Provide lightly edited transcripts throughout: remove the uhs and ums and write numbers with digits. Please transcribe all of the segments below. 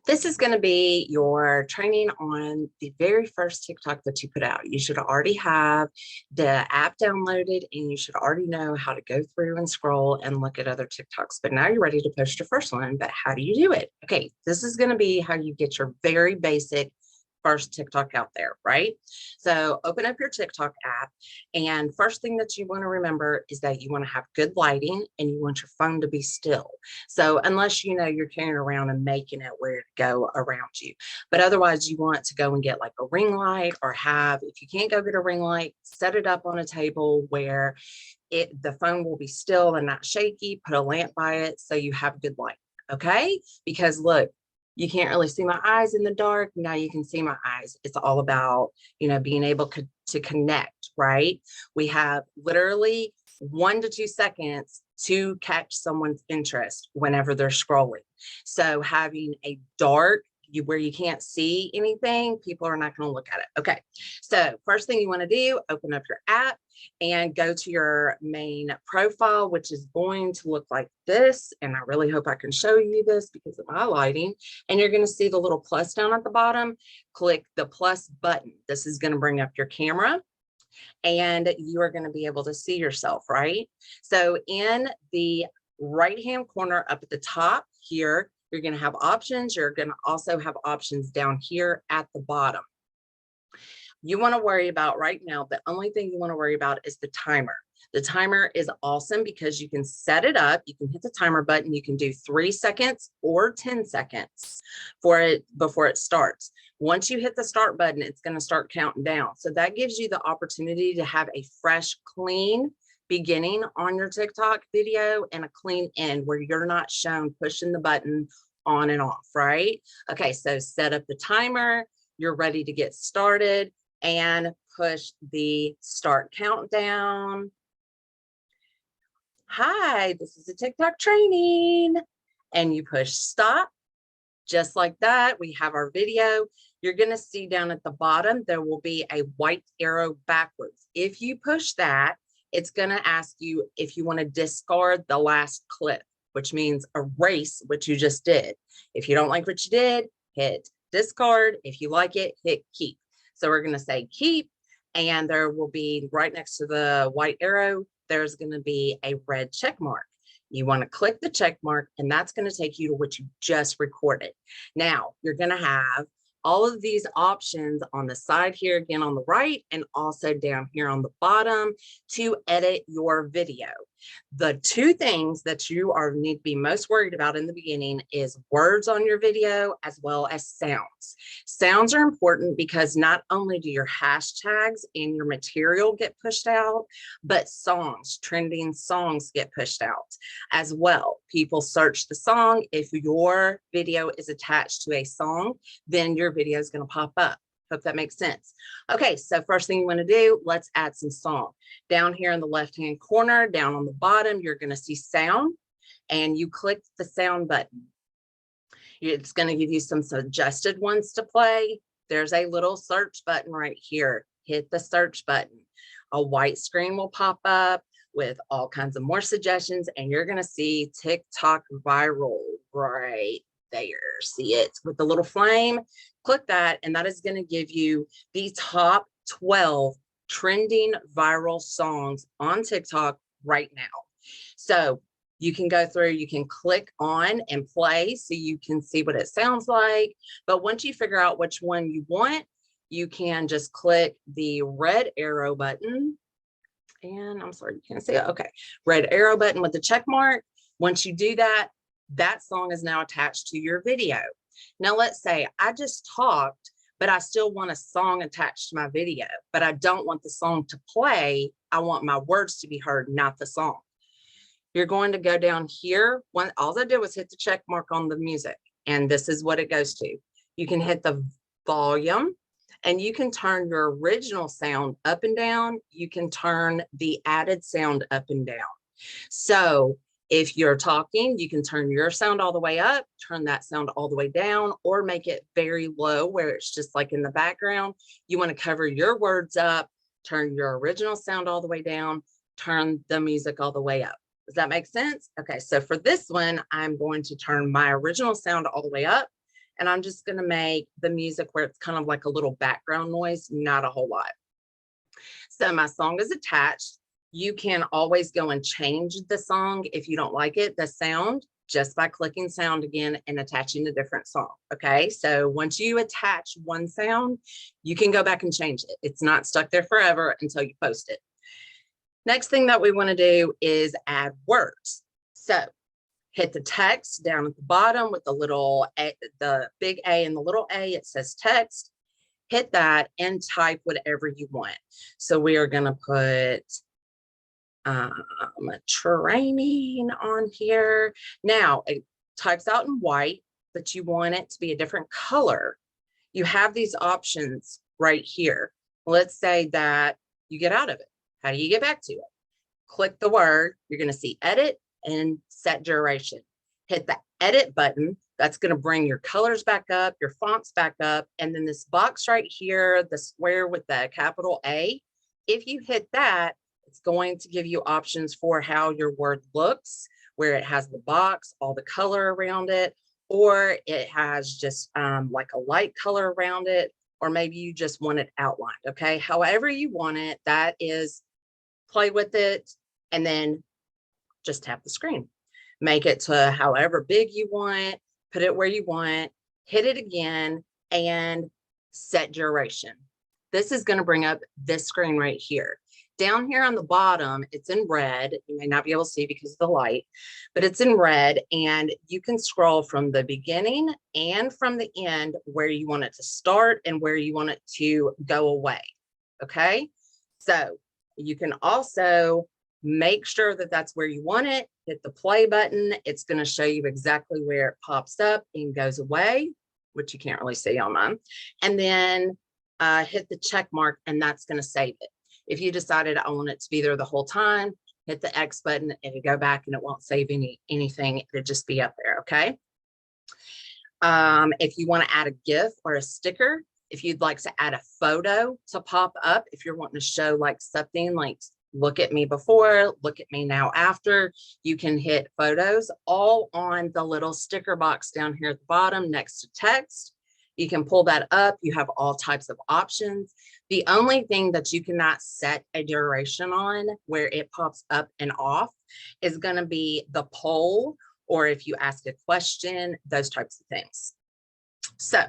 This is going to be your training on the very first TikTok that you put out. You should already have the app downloaded and you should already know how to go through and scroll and look at other TikToks. But now you're ready to post your first one. But how do you do it? Okay, this is going to be how you get your very basic first TikTok out there, right? So open up your TikTok app, and first thing that you want to remember is that you want to have good lighting and you want your phone to be still. So unless you know you're carrying around and making it where to go around you, but otherwise you want to go and get like a ring light, or have, if you can't go get a ring light, set it up on a table where the phone will be still and not shaky. Put a lamp by it so you have good light. Okay, because look, you can't really see my eyes in the dark. Now you can see my eyes. It's all about, being able to connect, right? We have literally 1 to 2 seconds to catch someone's interest whenever they're scrolling. So having a dark, where you can't see anything, people are not going to look at it. Okay, so first thing you want to do, open up your app and go to your main profile, which is going to look like this. And I really hope I can show you this because of my lighting. And you're going to see the little plus down at the bottom. Click the plus button. This is going to bring up your camera and you are going to be able to see yourself, right? So in the right-hand corner up at the top here, you're going to have options. You're going to also have options down here at the bottom. You want to worry about right now, the only thing you want to worry about is the timer. The timer is awesome because you can set it up. You can hit the timer button. You can do 3 seconds or 10 seconds for it before it starts. Once you hit the start button, it's going to start counting down. So that gives you the opportunity to have a fresh, clean beginning on your TikTok video and a clean end where you're not shown pushing the button on and off, right? Okay, so set up the timer. You're ready to get started and push the start countdown. Hi, this is a TikTok training. And you push stop. Just like that, we have our video. You're going to see down at the bottom, there will be a white arrow backwards. If you push that, it's going to ask you if you want to discard the last clip, which means erase what you just did. If you don't like what you did, hit discard. If you like it, hit keep. So we're going to say keep, and there will be right next to the white arrow, there's going to be a red check mark. You want to click the check mark, and that's going to take you to what you just recorded. Now you're going to have all of these options on the side here, again on the right, and also down here on the bottom to edit your video. The 2 things that you need to be most worried about in the beginning is words on your video as well as sounds. Sounds are important because not only do your hashtags and your material get pushed out, but songs, trending songs get pushed out as well. People search the song. If your video is attached to a song, then your video is going to pop up. Hope that makes sense. Okay, so first thing you want to do, let's add some song. Down here in the left-hand corner, down on the bottom, you're going to see sound, and you click the sound button. It's going to give you some suggested ones to play. There's a little search button right here. Hit the search button. A white screen will pop up with all kinds of more suggestions, and you're going to see TikTok viral right there. See it with the little flame? Click that, and that is going to give you the top 12 trending viral songs on TikTok right now. So you can go through, you can click on and play so you can see what it sounds like. But once you figure out which one you want, you can just click the red arrow button. And I'm sorry, you can't see it. Okay, red arrow button with the check mark. Once you do that, that song is now attached to your video. Now, let's say I just talked, but I still want a song attached to my video, but I don't want the song to play. I want my words to be heard, not the song. You're going to go down here. All I did was hit the check mark on the music, and this is what it goes to. You can hit the volume, and you can turn your original sound up and down. You can turn the added sound up and down. So if you're talking, you can turn your sound all the way up, turn that sound all the way down, or make it very low where it's just like in the background. You want to cover your words up, turn your original sound all the way down, turn the music all the way up. Does that make sense? Okay, so for this one, I'm going to turn my original sound all the way up And I'm just going to make the music where it's kind of like a little background noise, not a whole lot. So my song is attached. You can always go and change the song if you don't like it, the sound, just by clicking sound again and attaching a different song. Okay, so once you attach one sound, you can go back and change it. It's not stuck there forever until you post it. Next thing that we want to do is add words. So hit the text down at the bottom with the little A, the big A and the little A, it says text. Hit that and type whatever you want. So we are going to put training on here. Now it types out in white, but you want it to be a different color. You have these options right here. Let's say that you get out of it. How do you get back to it? Click the word. You're going to see edit and set duration. Hit the edit button. That's going to bring your colors back up, your fonts back up. And then this box right here, the square with the capital A, if you hit that, it's going to give you options for how your word looks, where it has the box, all the color around it, or it has just like a light color around it, or maybe you just want it outlined. Okay, however you want it, that is, play with it and then just tap the screen. Make it to however big you want, put it where you want, hit it again, and set duration. This is going to bring up this screen right here. Down here on the bottom, it's in red. You may not be able to see because of the light, but it's in red, and you can scroll from the beginning and from the end where you want it to start and where you want it to go away. Okay, so you can also make sure that that's where you want it. Hit the play button. It's going to show you exactly where it pops up and goes away, which you can't really see on mine. And then hit the check mark, and that's going to save it. If you decided I want it to be there the whole time, hit the X button and you go back, and it won't save anything. It'll just be up there. Okay. If you want to add a GIF or a sticker, if you'd like to add a photo to pop up, if you're wanting to show like something like, look at me before, look at me now after, you can hit photos all on the little sticker box down here at the bottom next to text. You can pull that up. You have all types of options. The only thing that you cannot set a duration on where it pops up and off is going to be the poll, or if you ask a question, those types of things. So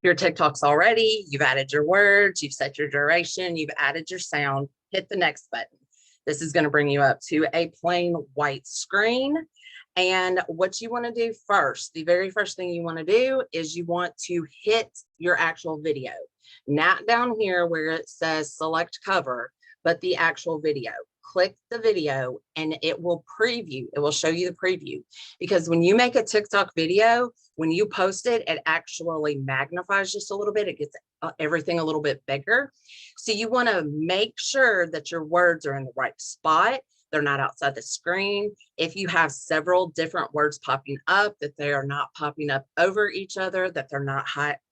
your TikTok's already, you've added your words, you've set your duration, you've added your sound, hit the next button. This is going to bring you up to a plain white screen. And what you want to do first, the very first thing you want to do is you want to hit your actual video. Not down here where it says select cover, but the actual video. Click the video and it will preview. It will show you the preview, because when you make a TikTok video, when you post it, it actually magnifies just a little bit. It gets everything a little bit bigger. So you want to make sure that your words are in the right spot. They're not outside the screen. If you have several different words popping up, that they are not popping up over each other, that they're not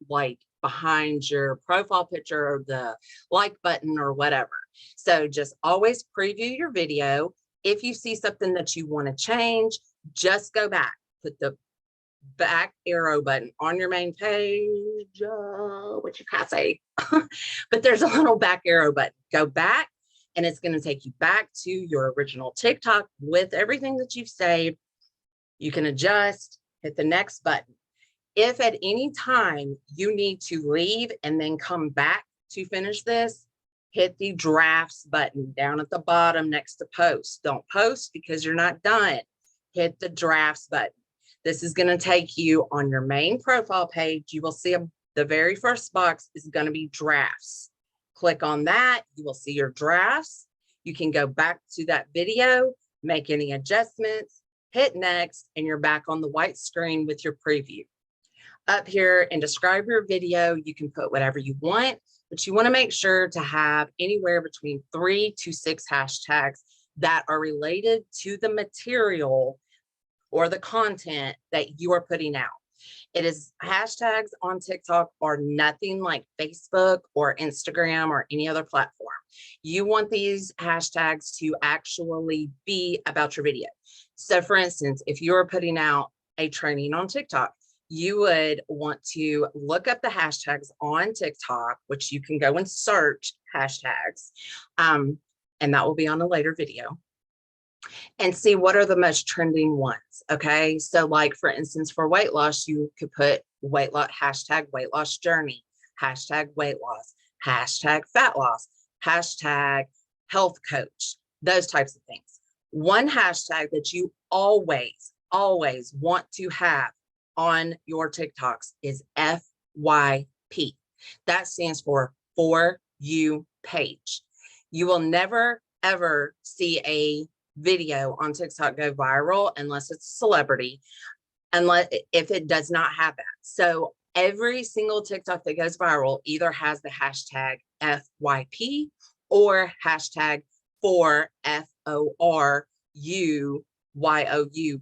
like behind your profile picture or the like button or whatever. So just always preview your video. If you see something that you want to change, just go back, put the back arrow button on your main page, what you can't say, but there's a little back arrow button. Go back, and it's going to take you back to your original TikTok with everything that you've saved. You can adjust, hit the next button. If at any time you need to leave and then come back to finish this, hit the drafts button down at the bottom next to post. Don't post because you're not done. Hit the drafts button. This is going to take you on your main profile page. You will see the very first box is going to be drafts. Click on that. You will see your drafts. You can go back to that video, make any adjustments, hit next, and you're back on the white screen with your preview. Up here and describe your video, you can put whatever you want, but you want to make sure to have anywhere between 3 to 6 hashtags that are related to the material or the content that you are putting out. It is hashtags on TikTok are nothing like Facebook or Instagram or any other platform. You want these hashtags to actually be about your video. So for instance, if you're putting out a training on TikTok, you would want to look up the hashtags on TikTok, which you can go and search hashtags. And that will be on a later video, and see what are the most trending ones. Okay. So like for instance, for weight loss, you could put weight loss, hashtag weight loss journey, hashtag weight loss, hashtag fat loss, hashtag health coach, those types of things. One hashtag that you always want to have on your TikToks is FYP. That stands for you page. You will never, ever see a video on TikTok go viral unless it's a celebrity, unless if it does not have that. So every single TikTok that goes viral either has the hashtag FYP or hashtag for FORUYOU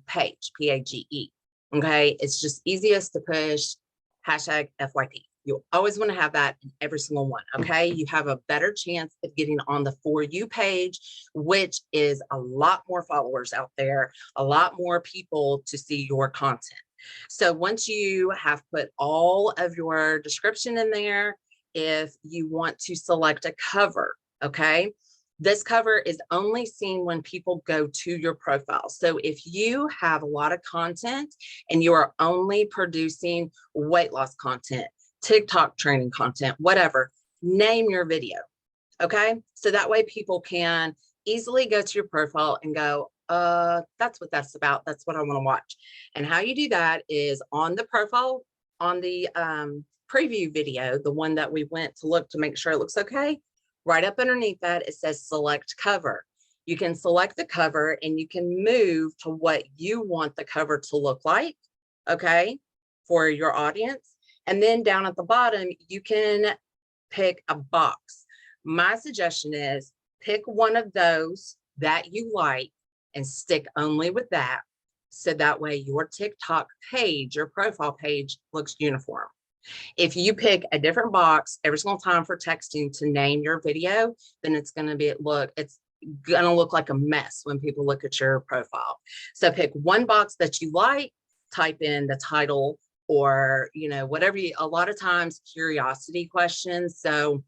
page, PAGE. Okay, it's just easiest to push hashtag FYP. You always want to have that in every single one. Okay, you have a better chance of getting on the For You page, which is a lot more followers out there, a lot more people to see your content. So once you have put all of your description in there, if you want to select a cover, okay, this cover is only seen when people go to your profile. So if you have a lot of content and you are only producing weight loss content, TikTok training content, whatever, name your video. Okay. So that way people can easily go to your profile and go, that's what that's about. That's what I want to watch. And how you do that is on the profile, on the preview video, the one that we went to look to make sure it looks okay. Right up underneath that, it says select cover. You can select the cover and you can move to what you want the cover to look like, okay, for your audience. And then down at the bottom, you can pick a box. My suggestion is pick one of those that you like and stick only with that. So that way your TikTok page, your profile page looks uniform. If you pick a different box every single time for texting to name your video, then it's going to look like a mess when people look at your profile. So pick one box that you like, type in the title or, whatever a lot of times curiosity questions. So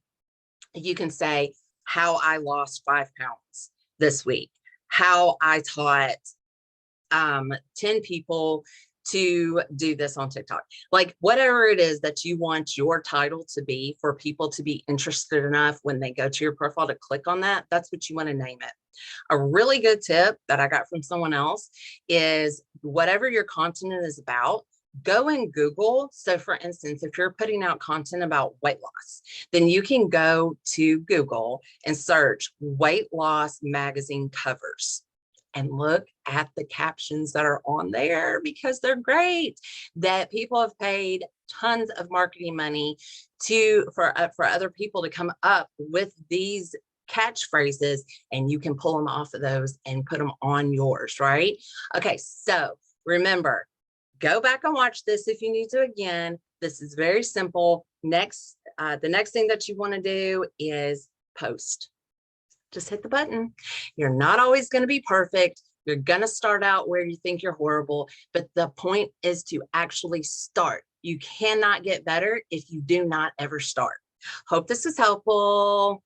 you can say how I lost 5 pounds this week, how I taught 10 people to do this on TikTok, like whatever it is that you want your title to be for people to be interested enough when they go to your profile to click on that. That's what you want to name it. A really good tip that I got from someone else is whatever your content is about, go and Google. So for instance, if you're putting out content about weight loss, then you can go to Google and search weight loss magazine covers and look at the captions that are on there, because they're great. That people have paid tons of marketing money for other people to come up with these catchphrases, and you can pull them off of those and put them on yours, right? Okay, so remember, go back and watch this if you need to again. This is very simple. Next, the next thing that you want to do is post. Just hit the button. You're not always going to be perfect. You're going to start out where you think you're horrible, but the point is to actually start. You cannot get better if you do not ever start. Hope this is helpful.